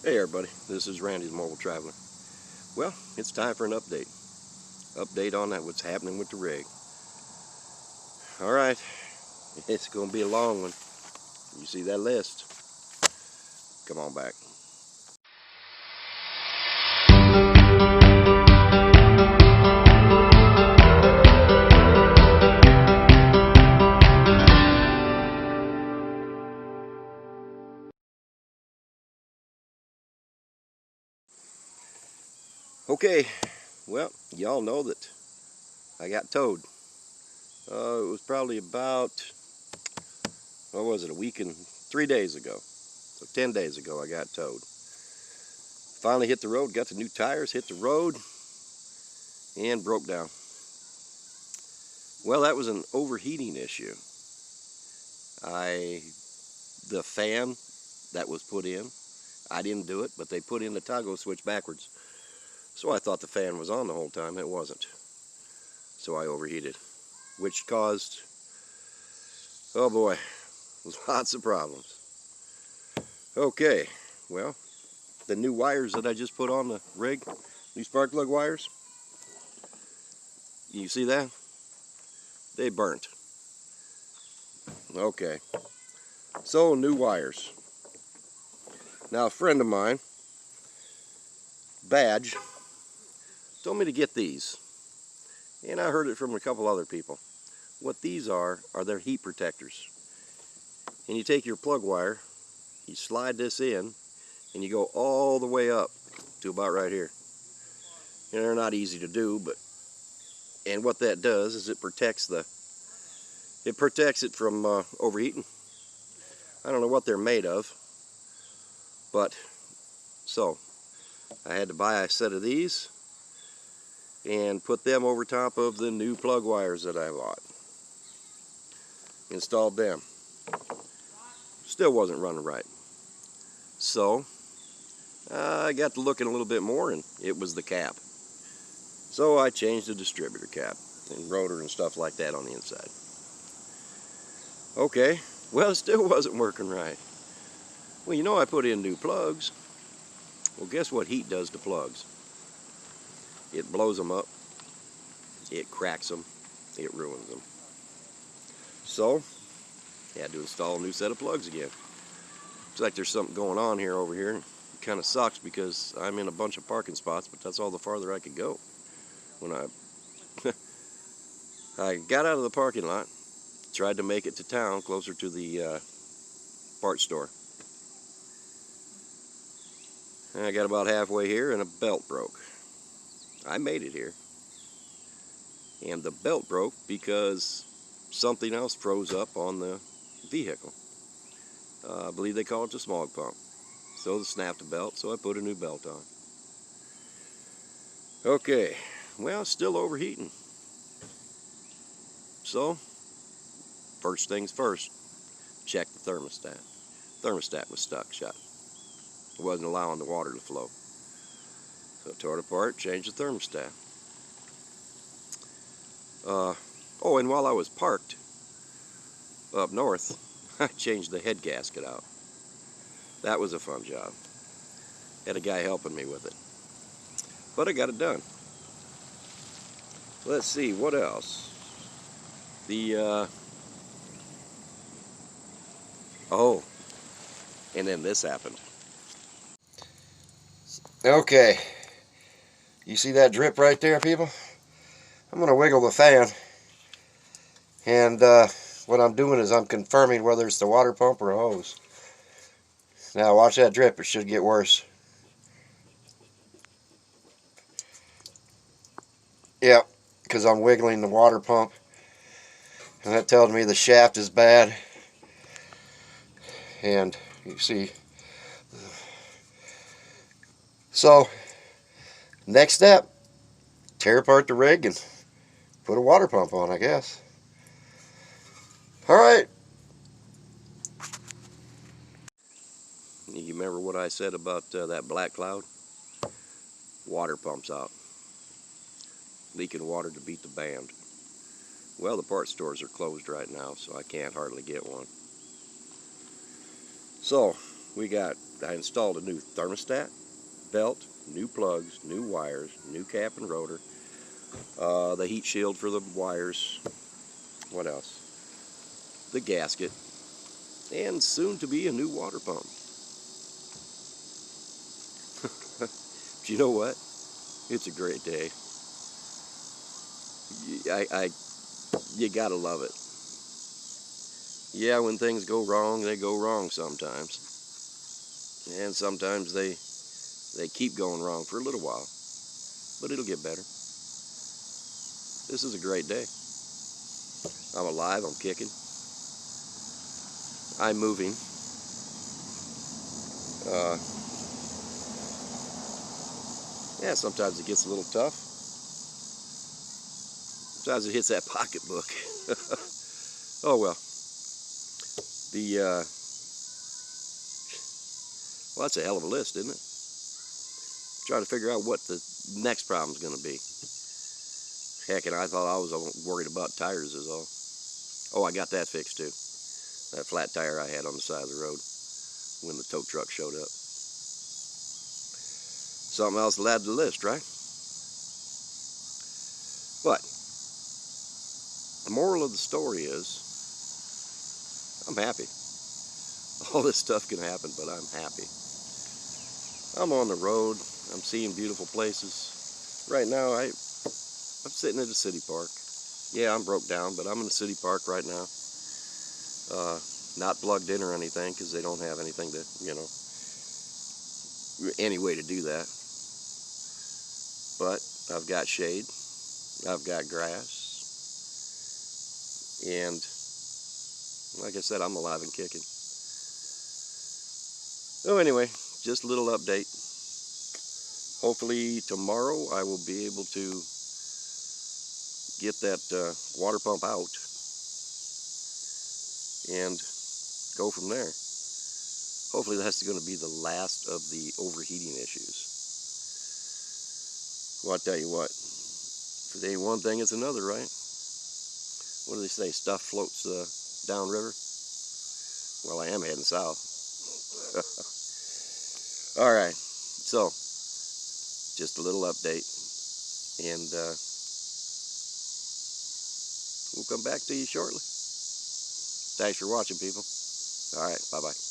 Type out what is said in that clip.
Hey everybody, this is Randy's Mobile Traveler. Well, it's time for an update. Update on that, what's happening with the rig. Alright, it's going to be a long one. You see that list? Come on back. Okay, well, y'all know that I got towed. It was probably about, what was it, 3 days ago. So 10 days ago I got towed. Finally hit the road, got the new tires, hit the road, and broke down. Well, that was an overheating issue. The fan that was put in, I didn't do it, but they put in the toggle switch backwards. So I thought the fan was on the whole time. It wasn't. So I overheated, which caused, oh boy, lots of problems. Okay, well, the new wires that I just put on the rig, new spark plug wires, you see that? They burnt. Okay, so new wires. Now a friend of mine, Badge, told me to get these. And I heard it from a couple other people. What these are their heat protectors. And you take your plug wire, you slide this in, and you go all the way up to about right here. And they're not easy to do, and what that does is it protects it from overheating. I don't know what they're made of, but so I had to buy a set of these and put them over top of the new plug wires that I bought. Installed them. Still wasn't running right. So I got to looking a little bit more, and it was the cap. So I changed the distributor cap and rotor and stuff like that on the inside. Okay, well, it still wasn't working right. Well, you know I put in new plugs. Well, guess what heat does to plugs? It blows them up, it cracks them, it ruins them. So, I had to install a new set of plugs again. Looks like there's something going on here over here. It kind of sucks because I'm in a bunch of parking spots, but that's all the farther I could go. When I got out of the parking lot, tried to make it to town, closer to the parts store. And I got about halfway here and a belt broke. I made it here. And the belt broke because something else froze up on the vehicle. I believe they call it the smog pump. So they snapped the belt, so I put a new belt on. Okay, well, it's still overheating. So, first things first, check the thermostat. Thermostat was stuck shut. It wasn't allowing the water to flow. So I tore it apart, changed the thermostat. Oh, and while I was parked up north, I changed the head gasket out. That was a fun job. Had a guy helping me with it. But I got it done. Let's see, what else? Oh, and then this happened. Okay, you see that drip right there, people? I'm going to wiggle the fan, and what I'm doing is I'm confirming whether it's the water pump or a hose. Now watch that drip, it should get worse. Yep, because I'm wiggling the water pump, and that tells me the shaft is bad. And you see, so next step, tear apart the rig and put a water pump on, I guess. Alright. You remember what I said about that black cloud? Water pumps out. Leaking water to beat the band. Well, the parts stores are closed right now, so I can't hardly get one. So, we got I installed a new thermostat, belt, new plugs, new wires, new cap and rotor, the heat shield for the wires, what else? The gasket, and soon to be a new water pump. But you know what? It's a great day. You gotta love it. Yeah, when things go wrong, they go wrong sometimes. And sometimes they keep going wrong for a little while. But it'll get better. This is a great day. I'm alive, I'm kicking. I'm moving. Yeah, sometimes it gets a little tough. Sometimes it hits that pocketbook. Oh well. Well, that's a hell of a list, isn't it? Trying to figure out what the next problem's going to be. Heck, and I thought I was worried about tires is all. Oh, I got that fixed too. That flat tire I had on the side of the road when the tow truck showed up. Something else to add to the list, right? But the moral of the story is, I'm happy. All this stuff can happen, but I'm happy. I'm on the road. I'm seeing beautiful places. Right now, I'm sitting at a city park. Yeah, I'm broke down, but I'm in a city park right now. Not plugged in or anything, because they don't have anything to, any way to do that. But I've got shade. I've got grass. And like I said, I'm alive and kicking. So anyway, just a little update. Hopefully tomorrow I will be able to get that water pump out and go from there. Hopefully that's going to be the last of the overheating issues. Well, I'll tell you what, if it ain't one thing, it's another, right? What do they say, stuff floats downriver? Well, I am heading south. All right, so just a little update, and we'll come back to you shortly. Thanks for watching, people. All right, bye-bye.